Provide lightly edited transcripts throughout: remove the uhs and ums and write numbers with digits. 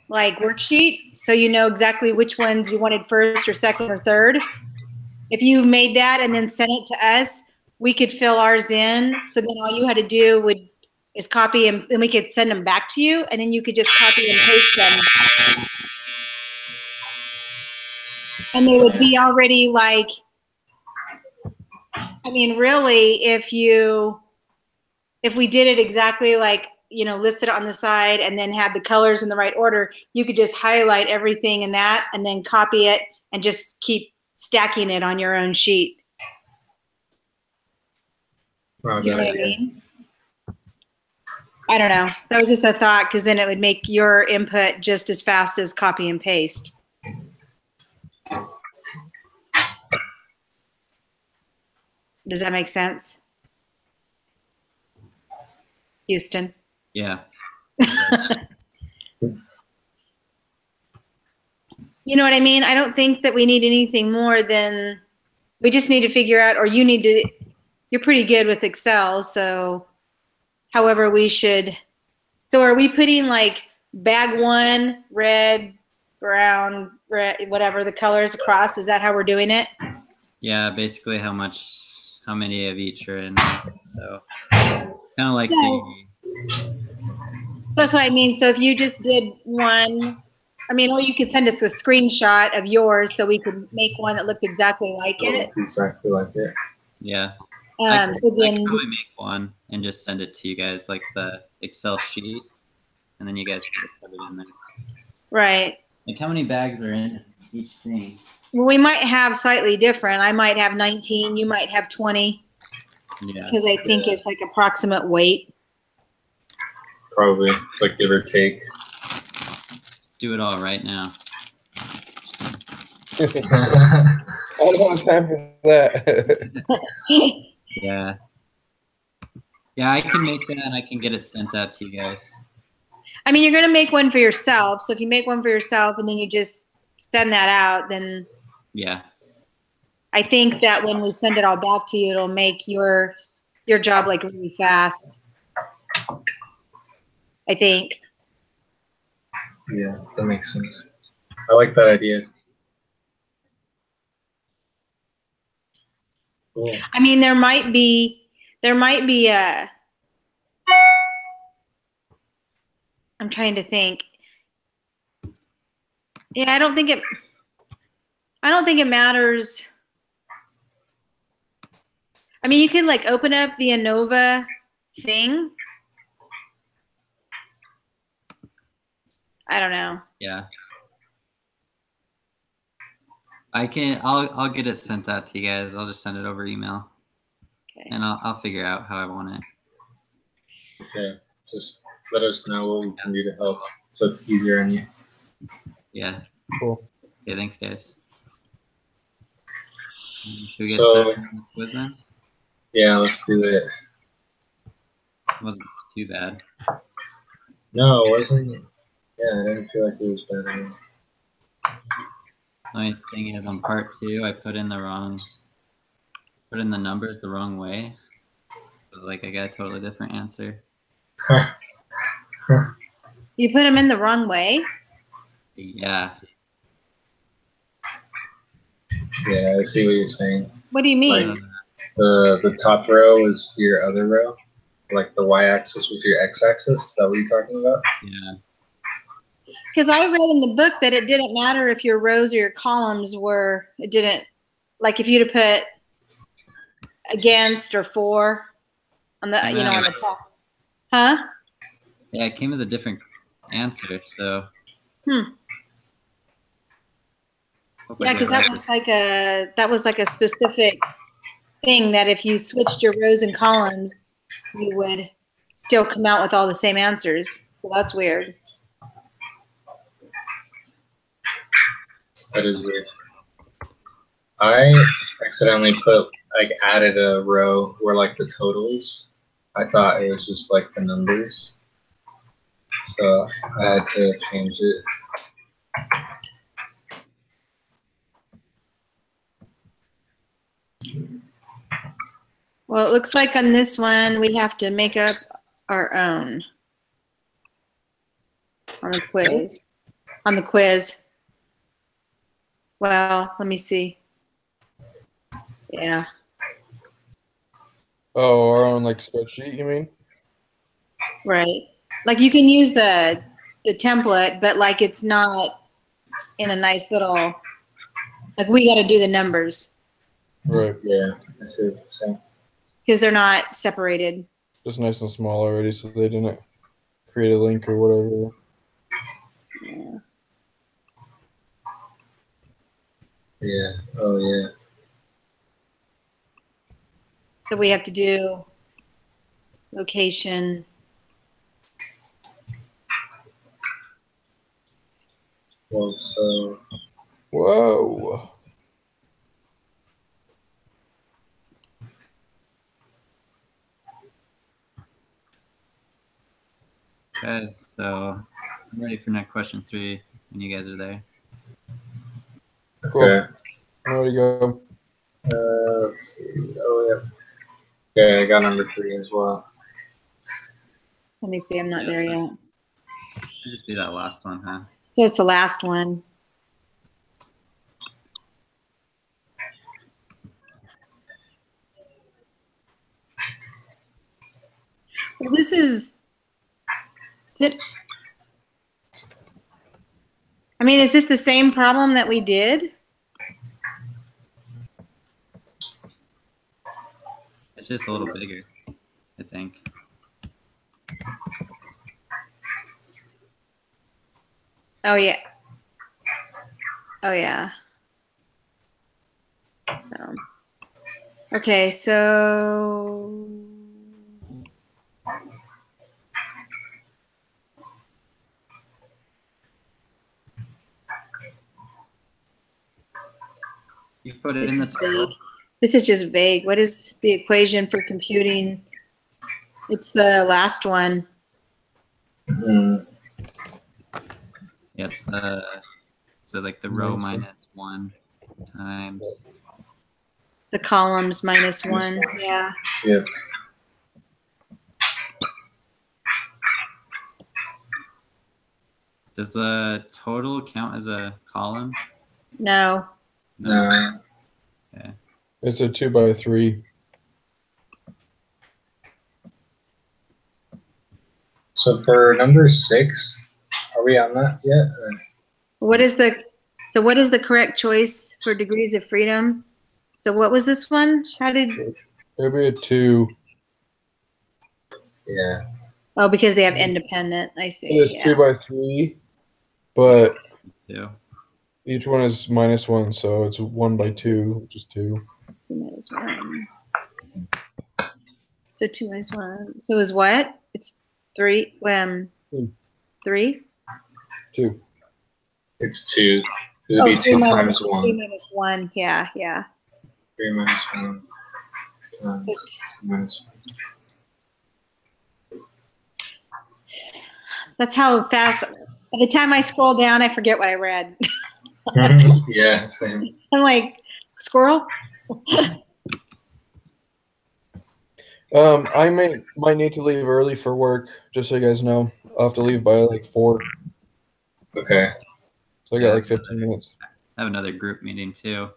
like worksheet, so you know exactly which ones you wanted first or second or third. If you made that and then sent it to us, we could fill ours in. So then all you had to do is copy and we could send them back to you, and then you could just copy and paste them. And they would be already like, I mean, really, if we did it exactly like, you know, listed on the side and then had the colors in the right order, you could just highlight everything in that and then copy it and just keep stacking it on your own sheet. Do you know what I mean? I don't know. That was just a thought, because then it would make your input just as fast as copy and paste. Does that make sense? Houston? Yeah. You know what I mean? I don't think that we need anything more than, we just need to figure out, or you need to, you're pretty good with Excel, so however we should. So are we putting like bag one, red, brown, red, whatever the colors across? Is that how we're doing it? Yeah, basically how many of each are in there. So kind of like So that's what I mean. So if you just did one, I mean, or you could send us a screenshot of yours so we could make one that looked exactly like it. Exactly like it. Yeah. So then I can probably make one and just send it to you guys, like the Excel sheet, and then you guys can just put it in there. Right. Like, how many bags are in each thing? Well, we might have slightly different. I might have 19. You might have 20. Yeah. Because I think it's like approximate weight. Probably. It's like give or take. Do it all right now. I don't have time for that. Yeah. Yeah, I can make that and I can get it sent out to you guys. I mean, you're going to make one for yourself. So if you make one for yourself and then you just send that out, then yeah, I think that when we send it all back to you, it'll make your job like really fast. I think. Yeah, that makes sense. I like that idea. Cool. I mean, there might be a, I'm trying to think. Yeah, I don't think it matters. I mean, you could like open up the ANOVA thing. I don't know. Yeah. I'll get it sent out to you guys. I'll just send it over email. Okay. And I'll figure out how I want it. Okay. Just let us know what we can do to help so it's easier on you. Yeah. Cool. Okay, thanks guys. Should we get started on the quiz then? Yeah, let's do it. It wasn't too bad. No, it wasn't. Yeah, I didn't feel like it was bad at all. The only thing is on part 2, I put in the numbers the wrong way. So, like, I got a totally different answer. You put them in the wrong way? Yeah. Yeah, I see what you're saying. What do you mean? Like, the top row is your other row, like the y-axis with your x-axis. Is that what you're talking about? Yeah. Because I read in the book that it didn't matter if your rows or your columns were, it didn't, like if you'd have put against or for on the, you know, on the top. Huh? Yeah, it came as a different answer, so. Yeah, because that was like a specific thing that if you switched your rows and columns, you would still come out with all the same answers. So that's weird. That is weird. I accidentally added a row where like the totals. I thought it was just like the numbers. So I had to change it. Well, it looks like on this one, we have to make up our own. on the quiz. On the quiz. Well, let me see. Yeah. Oh, our own like spreadsheet, you mean? Right. Like you can use the template, but like it's not in a nice little, like we got to do the numbers Right. Yeah, I see what you're saying. because they're not separated. Just nice and small already, so they didn't create a link or whatever. Yeah. Yeah. Oh yeah. So we have to do location. Well, so Whoa. Okay, so I'm ready for next question 3 when you guys are there. Cool. okay. There you go. Let's see. Oh yeah. Okay, I got number 3 as well. Let me see. I'm not there yet. Should just be that last one, huh? So it's the last one. Well, this is. I mean, is this the same problem that we did? It's just a little bigger, I think. Oh yeah. Oh yeah. Okay, so You put it this in the is vague. title. This is just vague. What is the equation for computing? It's the last one. Mhm. Yeah, it's the so like the row minus 1 times. The columns minus 1. Yeah. Yep. Does the total count as a column? No. No. Okay. It's a 2 by 3. So for number 6, are we on that yet? Or? What is the correct choice for degrees of freedom? So what was this one? How did It'll be a 2. Yeah. Oh, because they have independent. I see. It is Yeah. 2 by 3, but 2. each one is minus 1, so it's 1 by 2, which is 2. 2 minus 1. So 2 minus 1. So is what? It's 3. 3? 2. It's 2. It'd be 2 times 3 1. minus 1. Yeah, yeah. 3 minus 1 times 2 minus That's how fast. By the time I scroll down, I forget what I read. 1. Yeah, same. I'm like, squirrel? I might need to leave early for work, just so you guys know. I'll have to leave by like 4, Okay. so I got like 15 minutes. I have another group meeting too.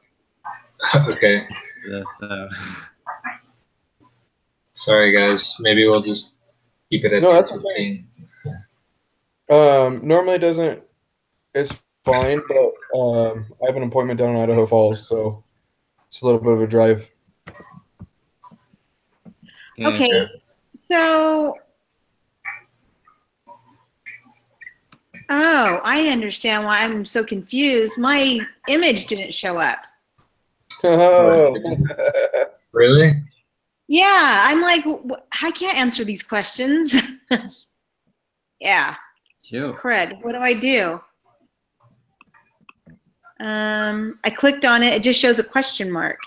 Okay. For this, so Sorry, guys. Maybe we'll just keep it at No, that's 2:15. Normally it doesn't. It's fine, but I have an appointment down in Idaho Falls, so it's a little bit of a drive. Okay. So, oh, I understand why I'm so confused. My image didn't show up. Oh. Really? Yeah, I'm like, I can't answer these questions. Yeah, Shoot. crud. What do I do? I clicked on it. It just shows a question mark.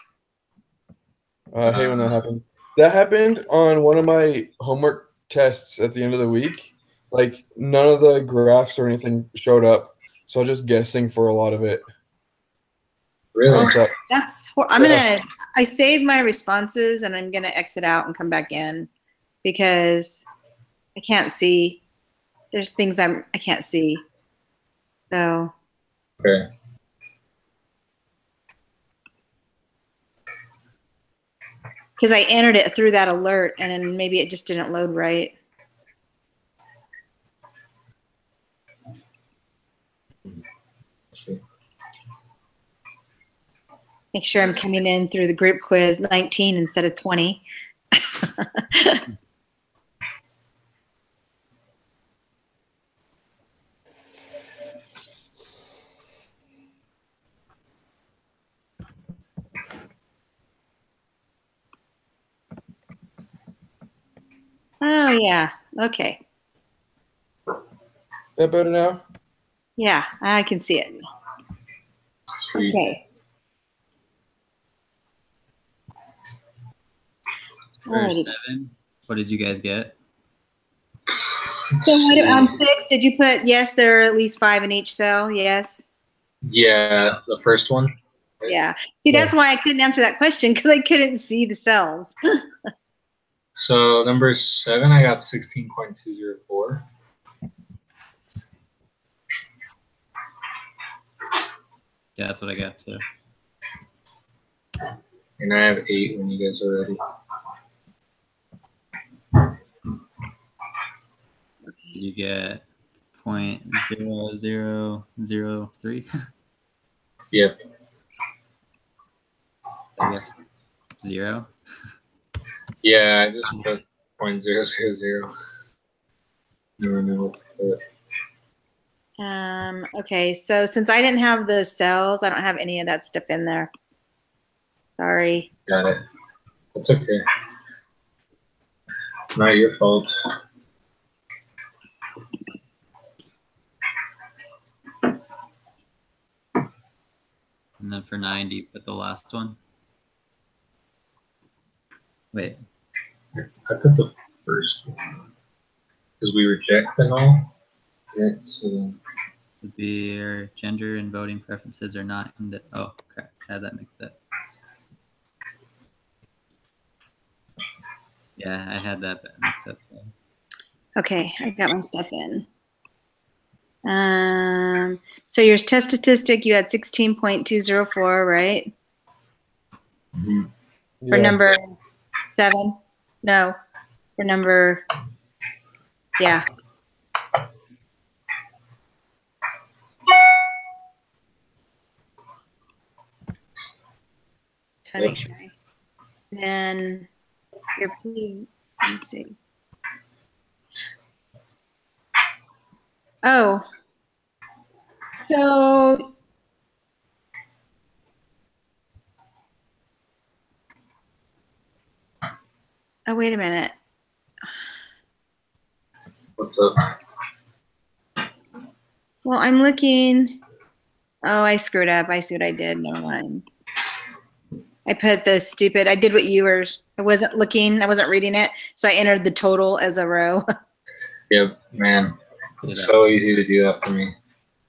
I hate when that happens. That happened on one of my homework tests at the end of the week. Like, none of the graphs or anything showed up, so I was just guessing for a lot of it. Really? So, I saved my responses and I'm gonna exit out and come back in because I can't see there's things I can't see. So Okay. because I entered it through that alert and then maybe it just didn't load right. Let's see. Make sure I'm coming in through the group quiz 19 instead of 20. Oh yeah. Okay. That better now? Yeah, I can see it. Sweet. Okay. For Alrighty. 7, what did you guys get? Let's So what, see. on 6, did you put yes? There are at least 5 in each cell. Yes. Yeah, the first one. Yeah. See, that's why I couldn't answer that question because I couldn't see the cells. So number 7, I got 16.204. Yeah, that's what I got too. And I have 8 when you guys are ready. Did you get 0.0003? Yep. I guess 0. Yeah, I just put 0.000. Never know what to put. Okay, so since I didn't have the cells, I don't have any of that stuff in there. Sorry. Got it. That's okay. Not your fault. And then for 90, put the last one. Wait, I put the first one because we reject them all. Right, so severe gender and voting preferences are not in the. Oh, crap. I had that mixed up. Yeah, I had that mixed up. Okay, I got my stuff in. So your test statistic, you had 16.204, right? mhm. For Yeah. number 7? No, for number, yeah. So Yep. make sure. Then your P, let me see. Oh, so oh, wait a minute. What's up? Well, I'm looking. Oh, I screwed up. I see what I did. Never mind. I put the stupid. I did what you were. I wasn't looking. I wasn't reading it. So I entered the total as a row Yep, man. It's Yeah. so easy to do that for me.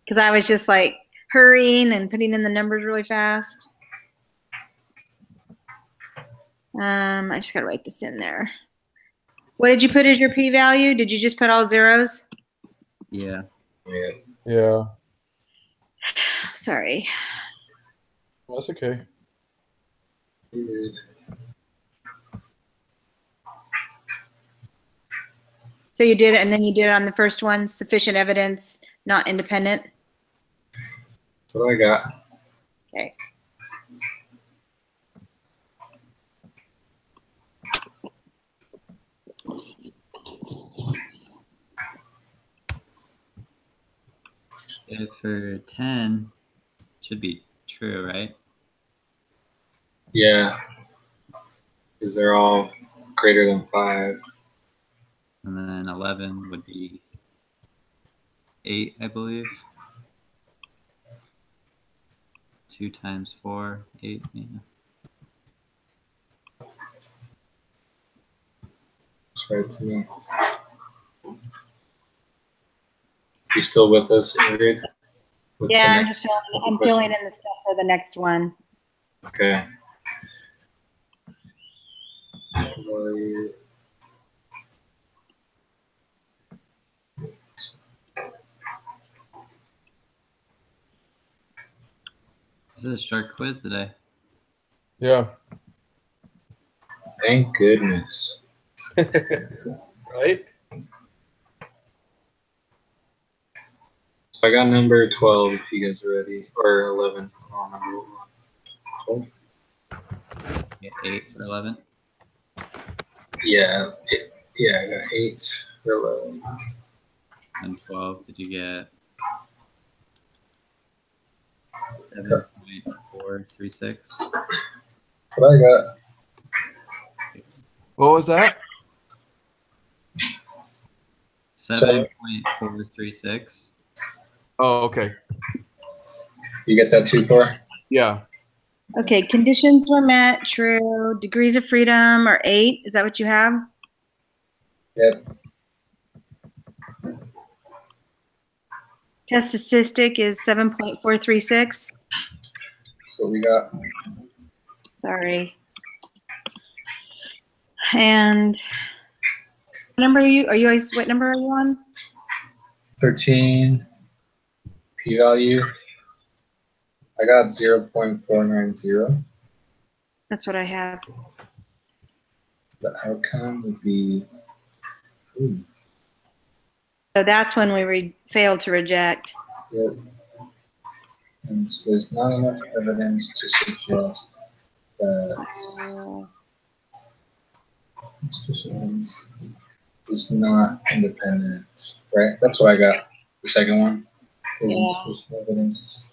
because I was just like hurrying and putting in the numbers really fast. I just gotta write this in there. What did you put as your p-value? Did you just put all zeros? Yeah. Yeah. Yeah. Sorry. That's okay. It is. So you did it, and then you did it on the first one. Sufficient evidence, not independent. That's what I got. Okay. If for 10, should be true, right? Yeah. Because they're all greater than 5. And then 11 would be 8, I believe. 2 times 4, 8. Yeah. That's right to me. You still with us, Ingrid? With the Yeah, I'm next just filling, I'm questions? filling in the stuff for the next one. Okay. This is a short quiz today. Yeah. Thank goodness. Right? So I got number 12 if you guys are ready. Or 11. I don't remember what one. 12? Get 8 for 11. Yeah. Yeah, I got 8 for 11. And 12, did you get 7.436? What I got? What was that? 7.436. Oh, okay. You get that too, Thor? Yeah. Okay, conditions were met, true. Degrees of freedom are 8. Is that what you have? Yep. Test statistic is 7.436. So we got Sorry. And what number are you? What number are you on? 13 p-value. I got 0.490. That's what I have. The outcome would be, ooh, So that's when we failed to reject. yep. And so there's not enough evidence to suggest that suspicion is not independent, right? That's what I got. The second one is Yeah. insufficient evidence.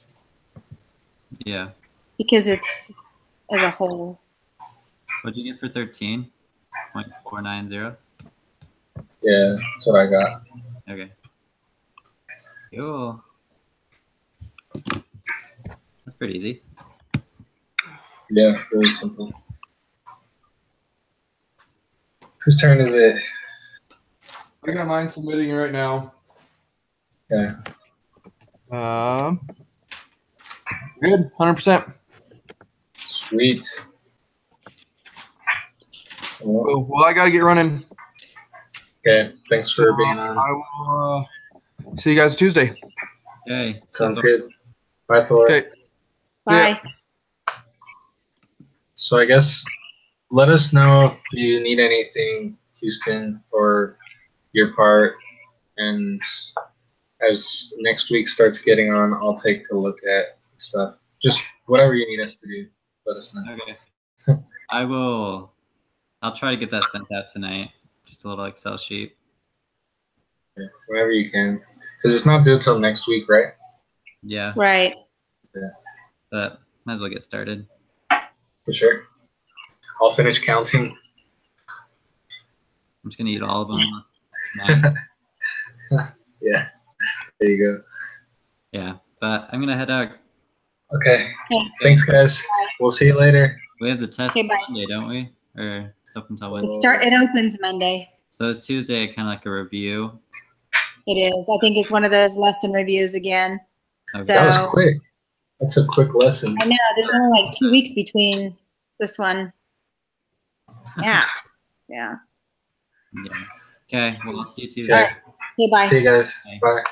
Yeah. Because it's as a whole. What'd you get for 13.490? Yeah, that's what I got. Okay. Cool. That's pretty easy. Yeah, very simple. Whose turn is it? I got mine submitting right now. Yeah. Good. 100%. Sweet. Well, Cool. Well, I got to get running. okay, thanks for being on. I will see you guys Tuesday. Okay. Sounds good. Bye, Thor. Okay. Bye. So I guess let us know if you need anything, Houston, for your part. And as next week starts getting on, I'll take a look at stuff. Just whatever you need us to do, let us know. Okay. I'll try to get that sent out tonight. Just a little Excel sheet. Yeah, whenever you can. Because it's not due till next week, right? Yeah. Right. But might as well get started. For sure. I'll finish counting. I'm just gonna eat all of them tonight. Yeah. There you go. Yeah. But I'm gonna head out. Okay. Okay. Thanks, guys. We'll see you later. We have the test Okay, bye. Monday, don't we? Or it's up until Wednesday. It opens Monday. So is Tuesday kind of like a review? It is. I think it's one of those lesson reviews again. Okay. So- That was quick. That's a quick lesson. I know. There's only like 2 weeks between this one. Apps. Yeah. Yeah. Okay. Well, I'll see you Tuesday. Okay. Okay, bye. See you guys. Bye. Bye.